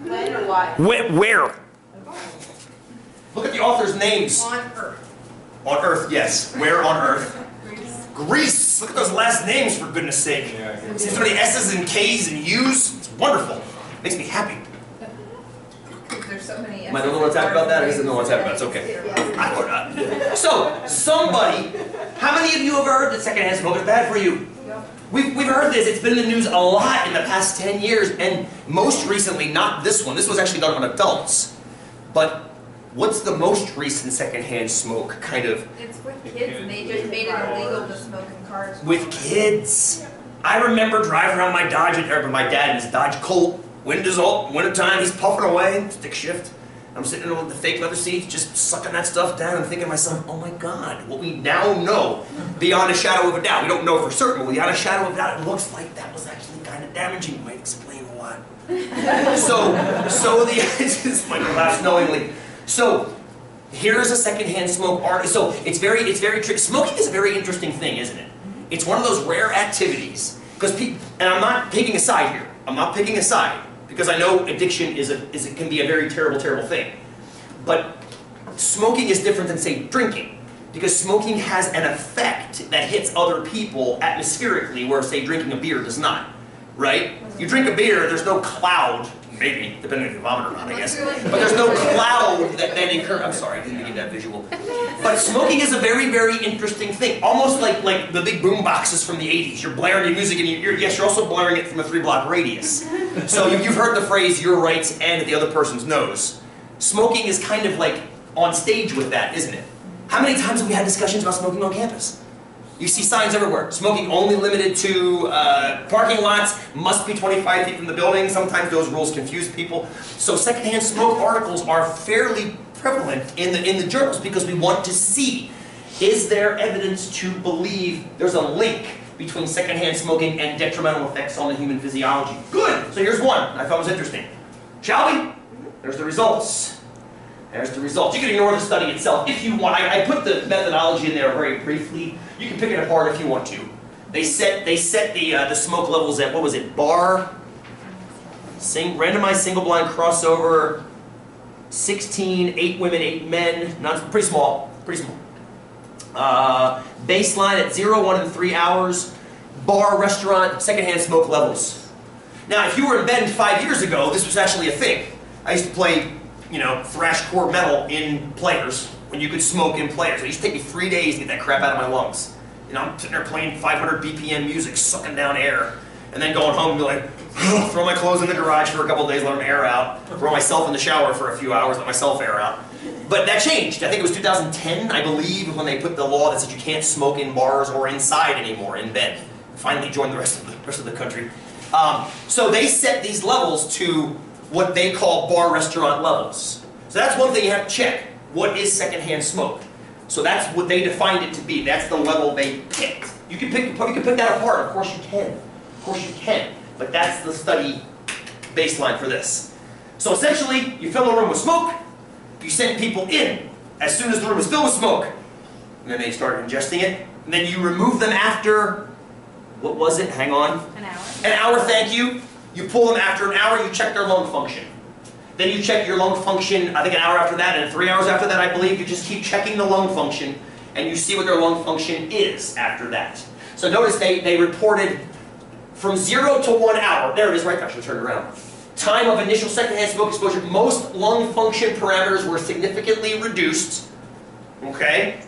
When or why? Where? Look at the author's names. On Earth. On Earth, yes. Where on Earth? Greece. Greece. Look at those last names, for goodness sake. See so many S's and K's and U's? It's wonderful. Makes me happy. There's so many. Am I the only one to talk about that? I guess I'm the only one to talk about it. It's okay. I don't know. So, somebody, how many of you have heard that secondhand smoke is bad for you? We've heard this. It's been in the news a lot in the past 10 years, and most recently, not this one. This was actually done on adults. But what's the most recent secondhand smoke kind of? It's with kids, and they just made it illegal to smoke in cars. With kids. I remember driving around my Dodge, or my dad in his Dodge Colt. Wintertime, he's puffing away, stick shift. I'm sitting in the fake leather seats, just sucking that stuff down and thinking to myself, oh my God, what we now know, beyond a shadow of a doubt, we don't know for certain, but beyond a shadow of a doubt, it looks like that was actually kind of damaging. You might explain why. so this might laugh knowingly. So here's a secondhand smoke artist. So it's very tricky. Smoking is a very interesting thing, isn't it? It's one of those rare activities because people, and I'm not picking a side here. I'm not picking a side. Because I know addiction can be a very terrible, terrible thing. But smoking is different than, say, drinking. Because smoking has an effect that hits other people atmospherically, where, say, drinking a beer does not. Right? You drink a beer, there's no cloud, maybe, depending if you vomit or not, I guess. But there's no cloud that then incurs. I'm sorry, I didn't give that visual. But smoking is a very, very interesting thing. Almost like the big boom boxes from the 80s. You're blaring your music, and yes, you're also blaring it from a 3-block radius. So you've heard the phrase, your rights end at the other person's nose. Smoking is kind of like on stage with that, isn't it? How many times have we had discussions about smoking on campus? You see signs everywhere. Smoking only limited to parking lots, must be 25 feet from the building. Sometimes those rules confuse people. So secondhand smoke articles are fairly prevalent in the journals because we want to see, is there evidence to believe there's a link between secondhand smoking and detrimental effects on the human physiology? Good! So here's one I thought was interesting. Shall we? There's the results. There's the results. You can ignore the study itself if you want. I put the methodology in there very briefly. You can pick it apart if you want to. They set the smoke levels at, what was it, randomized single-blind crossover, 16, 8 women, 8 men, pretty small, pretty small. Baseline at 0, 1, and 3 hours. Bar, restaurant, secondhand smoke levels. Now, if you were in Bend 5 years ago, this was actually a thing. I used to play, thrashcore metal in players, when you could smoke in players. It used to take me 3 days to get that crap out of my lungs. I'm sitting there playing 500 BPM music, sucking down air, and then going home and be like, throw my clothes in the garage for a couple of days, let them air out, throw myself in the shower for a few hours, let myself air out. But that changed. I think it was 2010, I believe, when they put the law that said you can't smoke in bars or inside anymore in Bend. Finally joined the rest of the country. So they set these levels to what they call bar restaurant levels. So that's one thing you have to check. What is secondhand smoke? So that's what they defined it to be. That's the level they picked. You can pick that apart. Of course you can. Of course you can. But that's the study baseline for this. So essentially, you fill a room with smoke. You send people in as soon as the room is filled with smoke. And then they start ingesting it. And then you remove them after, what was it? Hang on. An hour. An hour, thank you. You pull them after an hour, you check their lung function. Then you check your lung function, I think an hour after that, and 3 hours after that, I believe. You just keep checking the lung function, and you see what their lung function is after that. So notice they reported from 0 to 1 hour. There it is right there. I should turn it around. Time of initial secondhand smoke exposure. Most lung function parameters were significantly reduced. Okay?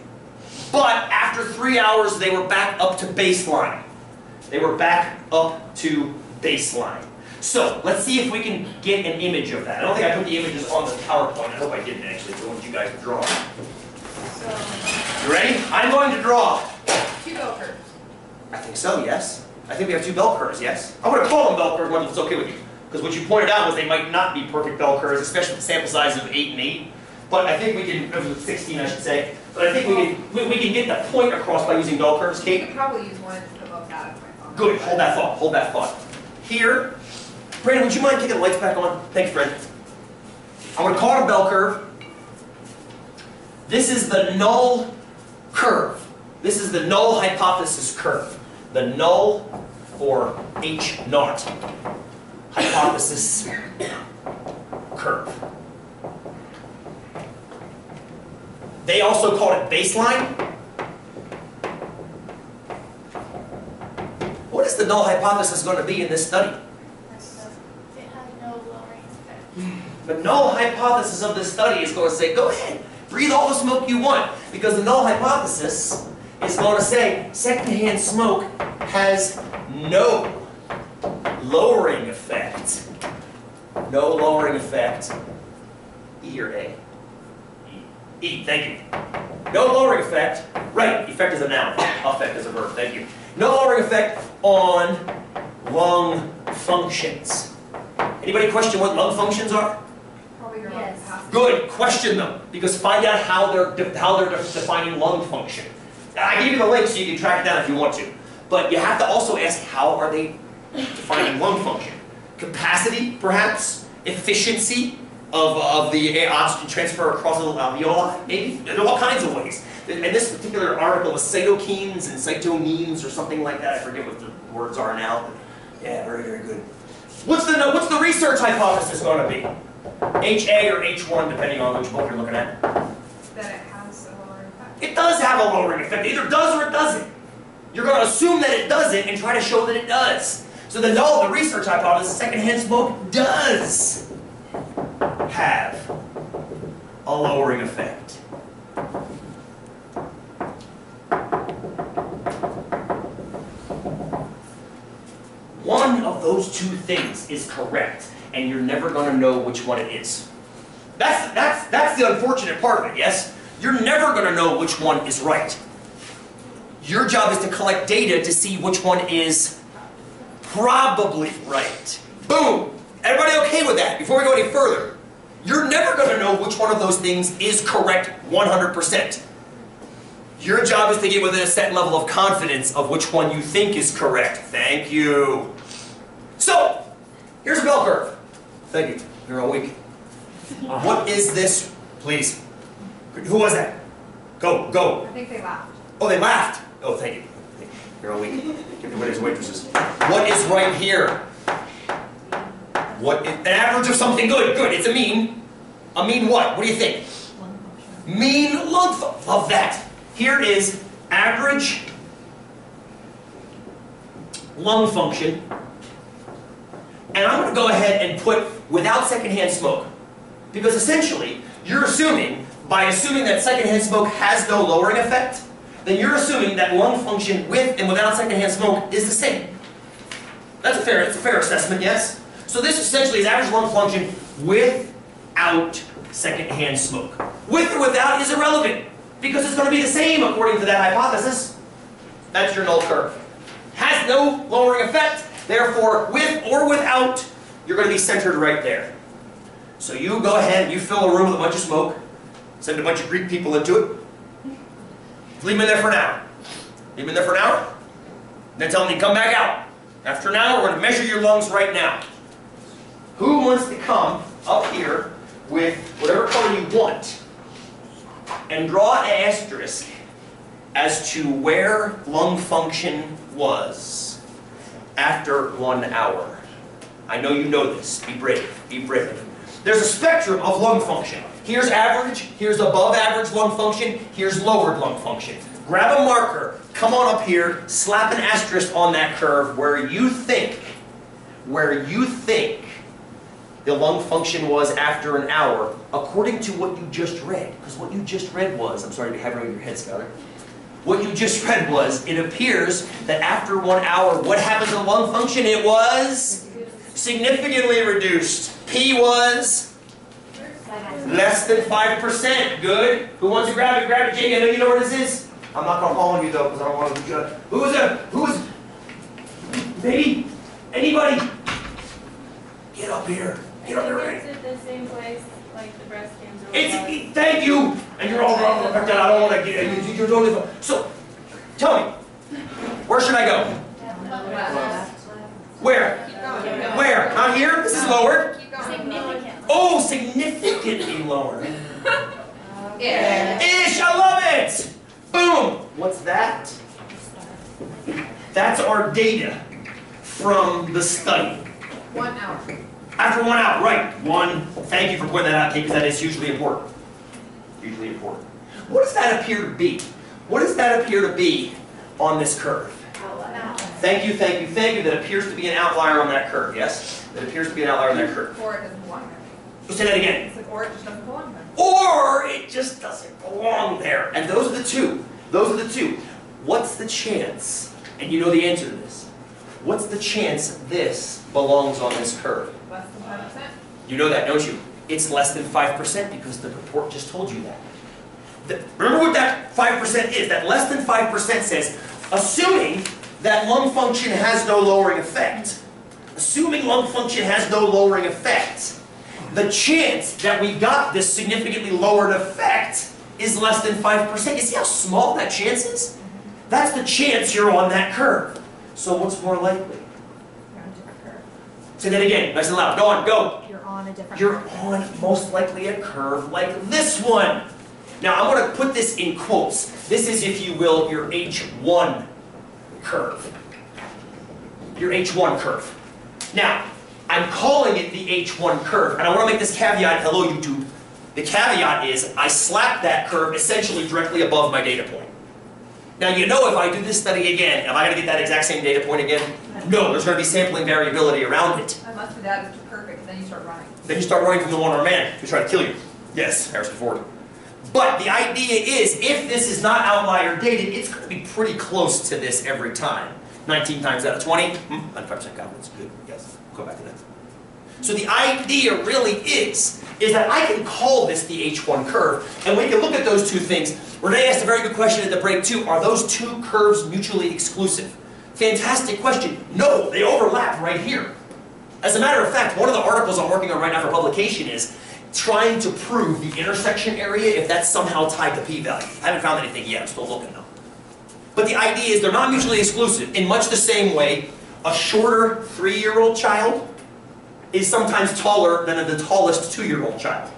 But after 3 hours, they were back up to baseline. They were back up to baseline. So, let's see if we can get an image of that. I don't think I put the images on the PowerPoint. I hope I didn't actually, so I want you guys to draw. So, You ready? I'm going to draw. 2 bell curves. I think so, yes. I think we have 2 bell curves, yes. I'm going to call them bell curves once it's okay with you. Because what you pointed out was they might not be perfect bell curves, especially with the sample size of 8 and 8. But I think we can, 16 I should say, but I think we can get the point across by using bell curves, You Kate. could probably use one above that. Good, hold that thought, hold that thought. Here, Brandon, would you mind kicking the lights back on? Thanks, Brandon. I'm going to call it a bell curve. This is the null curve. This is the null hypothesis curve. The null, or H naught, hypothesis They also called it baseline. What is the null hypothesis going to be in this study? It has no lowering effect. The null hypothesis of this study is going to say, go ahead, breathe all the smoke you want, because the null hypothesis is going to say secondhand smoke has no lowering effect. No lowering effect. E or A? E, thank you. No lowering effect. Right, effect is a noun. Affect is a verb, thank you. No lowering effect on lung functions. Anybody question what lung functions are? Probably your lung Yes. capacity. Good, question them, because find out how they're defining lung function. I gave you the link so you can track it down if you want to. But you have to also ask, how are they defining lung function? Capacity, perhaps? Efficiency of the oxygen transfer across the alveoli? Maybe? There are all kinds of ways. And this particular article was cytokines and cytonines or something like that. I forget what the words are now. But yeah, very, very good. What's the research hypothesis going to be? HA or H1, depending on which book you're looking at. That it has a lowering effect. It does have a lowering effect. It either does or it doesn't. You're going to assume that it doesn't and try to show that it does. So the research hypothesis, secondhand smoke does have a lowering effect. One of those two things is correct, and you're never going to know which one it is. That's the unfortunate part of it, yes? You're never going to know which one is right. Your job is to collect data to see which one is probably right. Boom! Everybody okay with that? Before we go any further, you're never going to know which one of those things is correct 100%. Your job is to get within a set level of confidence of which one you think is correct. Thank you. So, here's a bell curve. Thank you. You're all weak. What is this, please? Who was that? Go, go. I think they laughed. Oh, they laughed. Oh, thank you. You're all weak. Give everybody as waitresses. What is right here? What is an average of something good? Good. It's a mean. A mean what? What do you think? Mean lung function. Love that. Here is average lung function. And I'm going to go ahead and put without secondhand smoke. Because essentially, you're assuming, by assuming that secondhand smoke has no lowering effect, then you're assuming that lung function with and without secondhand smoke is the same. That's a fair assessment, yes? So this essentially is average lung function without secondhand smoke. With or without is irrelevant, because it's going to be the same according to that hypothesis. That's your null curve. Has no lowering effect, therefore with or without, you're going to be centered right there. So you go ahead and you fill a room with a bunch of smoke, send a bunch of Greek people into it, leave them in there for an hour. Leave them in there for an hour, then tell them to come back out. After an hour, we're going to measure your lungs right now. Who wants to come up here with whatever color you want and draw an asterisk as to where lung function was after 1 hour? I know you know this. Be brave. Be brave. There's a spectrum of lung function. Here's average, here's above average lung function, here's lowered lung function. Grab a marker, come on up here, slap an asterisk on that curve where you think the lung function was after an hour, according to what you just read. Because what you just read was, I'm sorry to be having your head, Scouter. What you just read was, it appears that after 1 hour, what happens to lung function? It was significantly reduced. P was less than 5%. Good. Who wants to grab it? Grab it, Jake. I know you know where this is. I'm not going to call on you, though, because I don't want to be judged. Who's, maybe, anybody? Get up here. Get up here. Is it the same place like the breast cancer? Thank you. And you're all wrong. I don't want to get you. You're totally fine. So, tell me, where should I go? Where? Keep going. Where? Not here? This is lowered. Keep going. Significant. Oh, significantly lower. Yeah. Ish, I love it. Boom. What's that? That's our data from the study. 1 hour. After 1 hour, right. Thank you for pointing that out, Kate, because that is hugely important. Hugely important. What does that appear to be? What does that appear to be on this curve? Thank you, thank you, thank you. That appears to be an outlier on that curve, yes? That appears to be an outlier on that curve. Or it doesn't belong there. Say that again. It's like, or it just doesn't belong there. Or it just doesn't belong there. And those are the two. Those are the two. What's the chance, and you know the answer to this, what's the chance this belongs on this curve? Less than 5%. You know that, don't you? It's less than 5% because the report just told you that. Remember what that 5% is? That less than 5% says, assuming that lung function has no lowering effect. Assuming lung function has no lowering effect, the chance that we got this significantly lowered effect is less than 5%. You see how small that chance is? That's the chance you're on that curve. So what's more likely? You're on a different curve. Say that again, nice and loud. Go on, go. You're on a different You're curve. on most likely a curve like this one. Now I'm going to put this in quotes. This is, if you will, your H1 curve. Your H1 curve. Now, I'm calling it the H1 curve, and I want to make this caveat, hello YouTube. The caveat is I slap that curve essentially directly above my data point. Now you know if I do this study again, am I going to get that exact same data point again? No, there's going to be sampling variability around it. Unless the data is too perfect, and then you start running. Then you start running from the one-armed man who's trying to kill you. Yes, Harrison Ford. But the idea is, if this is not outlier dated, it's going to be pretty close to this every time. 19 times out of 20, 95% confidence, good, yes, go back to that. So the idea really is that I can call this the H1 curve, and we can look at those two things. Renee asked a very good question at the break too. Are those two curves mutually exclusive? Fantastic question. No, they overlap right here. As a matter of fact, one of the articles I'm working on right now for publication is trying to prove the intersection area if that's somehow tied to p-value. I haven't found anything yet, I'm still looking though. But the idea is they're not mutually exclusive. In much the same way, a shorter 3-year-old child is sometimes taller than the tallest 2-year-old child.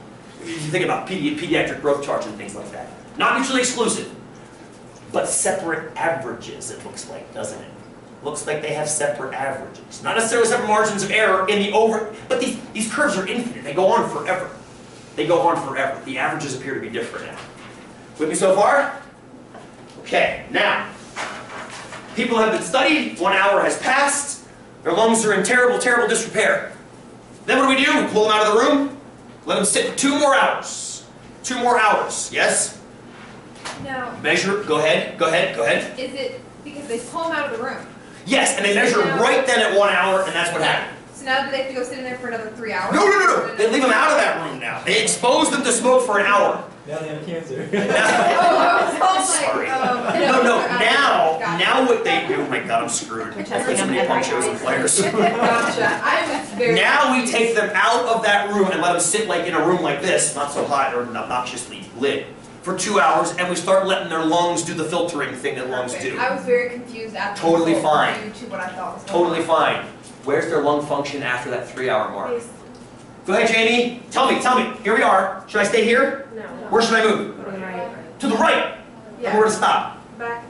If you think about pediatric growth charts and things like that. Not mutually exclusive, but separate averages, it looks like, doesn't it? Looks like they have separate averages. Not necessarily separate margins of error in the over, but these curves are infinite. They go on forever. They go on forever. The averages appear to be different now. With me so far? Okay, now, people have been studied, 1 hour has passed, their lungs are in terrible, terrible disrepair. Then what do? We pull them out of the room, let them sit for 2 more hours. 2 more hours, yes? No. Measure, go ahead, go ahead, go ahead. Is it because they pull them out of the room? Yes, and they measure right then at 1 hour, and that's what happened. So now do they have to go sit in there for another 3 hours? No. They leave them out of that room now. They expose them to smoke for an hour. Now they have cancer. Sorry. Now what they do, oh my God, I'm screwed. There's so many punk shows and players. Gotcha. I was very Now we take them out of that room and let them sit like in a room like this, not so hot or obnoxiously lit, for 2 hours, and we start letting their lungs do the filtering thing that lungs do. I was very confused after Totally the fine. due to what I thought was going Totally on. fine. Where's their lung function after that 3-hour mark? Go ahead, Jamie. Tell me. Here we are. Should I stay here? No. Where should I move? To the right. And where to stop? Back.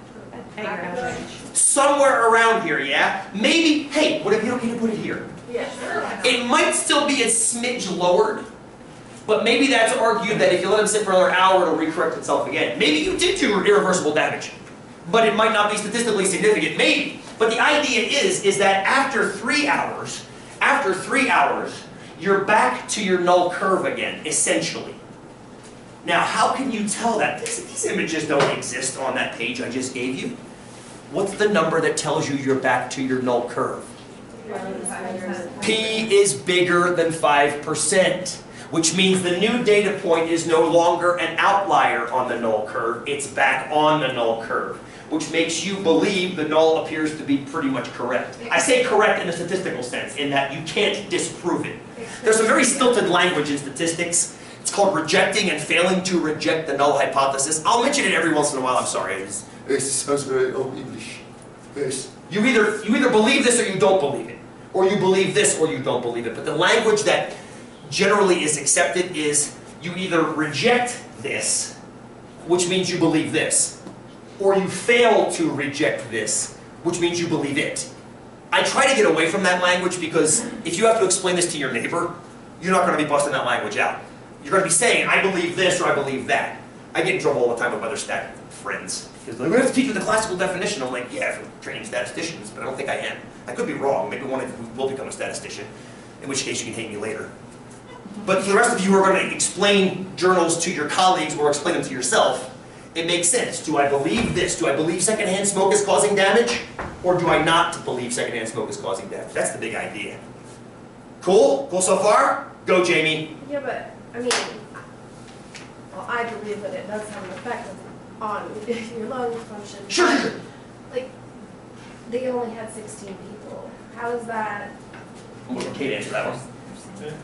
Somewhere around here, yeah? Maybe, hey, would it be okay to put it here? Yes. It might still be a smidge lowered, but maybe that's argued that if you let them sit for another hour, it'll recorrect itself again. Maybe you did do irreversible damage, but it might not be statistically significant. Maybe. But the idea is that after 3 hours, you're back to your null curve again, essentially. Now, how can you tell that? These images don't exist on that page I just gave you. What's the number that tells you you're back to your null curve? P is bigger than 5%, which means the new data point is no longer an outlier on the null curve, it's back on the null curve, which makes you believe the null appears to be pretty much correct. I say correct in a statistical sense, in that you can't disprove it. There's some very stilted language in statistics. It's called rejecting and failing to reject the null hypothesis. I'll mention it every once in a while, I'm sorry. It sounds very old English. Yes. You either believe this or you don't believe it. Or you believe this or you don't believe it. But the language that generally is accepted is you either reject this, which means you believe this, or you fail to reject this, which means you believe it. I try to get away from that language because if you have to explain this to your neighbor, you're not going to be busting that language out. You're going to be saying, I believe this or I believe that. I get in trouble all the time with other stat friends. Because they're like, we have to teach you the classical definition. I'm like, yeah, for training statisticians, but I don't think I am. I could be wrong. Maybe one of you will become a statistician, in which case you can hate me later. But for the rest of you who are going to explain journals to your colleagues or explain them to yourself, it makes sense. Do I believe this? Do I believe secondhand smoke is causing damage? Or do I not believe secondhand smoke is causing damage? That's the big idea. Cool? Cool so far? Go, Jamie. Yeah, but, I mean, well, I believe that it does have an effect on your lung function. Sure, sure. Like, they only had 16 people. How is that? I'm going to let Kate answer that one.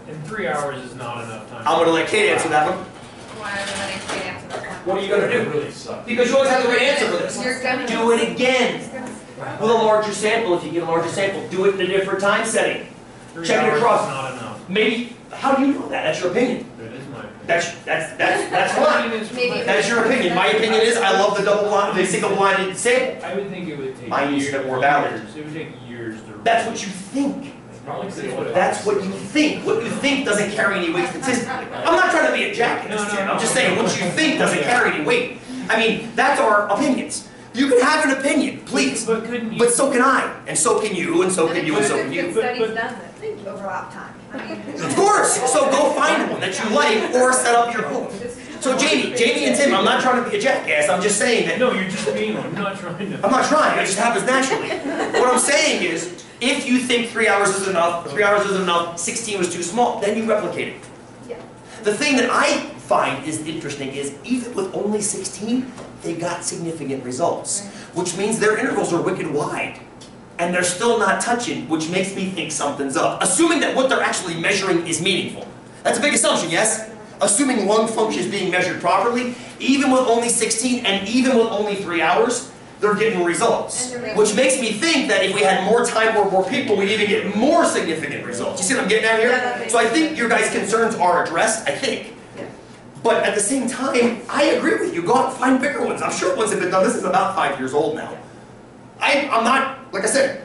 And 3 hours is not enough time. I'm going to let Kate answer that one. Why are we letting Kate answer that one? What are you going to It do? really sucks. Because you always have the right answer for this. You're gonna Do it again. With a larger sample, if you get a larger sample. Do it in a different time setting. 3 Check it hours across. is not enough. Maybe, how do you know that? That's your opinion. That is my opinion. That's fine. Maybe- That's your opinion. My opinion is I love the the single-blinded sample. I would think it would take Mine is years. more valid. It would take years to. That's what you think. That's what you think. What you think doesn't carry any weight statistically. I'm not trying to be a jackass, Tim. I'm just saying what you think doesn't carry any weight. I mean, that's our opinions. You can have an opinion, please. But couldn't you? But so can I, and so can you, and so can you, and so can you. Good studies done that overlap time. I mean, Of course. So go find one that you like, or set up your own. So Jamie and Tim, I'm not trying to be a jackass. I'm just saying that. No, you're just being one. I'm not trying to. I'm not trying. It just happens naturally. What I'm saying is, if you think 3 hours is enough, 3 hours is enough, 16 was too small, then you replicate it. Yeah. The thing that I find is interesting is even with only 16, they got significant results, which means their intervals are wicked wide. And they're still not touching, which makes me think something's up. Assuming that what they're actually measuring is meaningful. That's a big assumption, yes? Assuming lung function is being measured properly, even with only 16 and even with only 3 hours, they're getting results. Which makes me think that if we had more time or more people, we'd even get more significant results. You see what I'm getting at here? So I think your guys' concerns are addressed, I think. But at the same time, I agree with you. Go out and find bigger ones. I'm sure ones have been done. This is about 5 years old now. I'm not, like I said,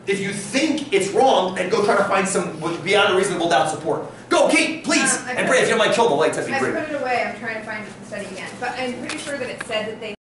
if you think it's wrong, then go try to find some with beyond a reasonable doubt support. Go, Kate, please. And Brad, if you don't mind, kill the lights, that'd be I great. put it away, I'm trying to find the study again, but I'm pretty sure that it said that they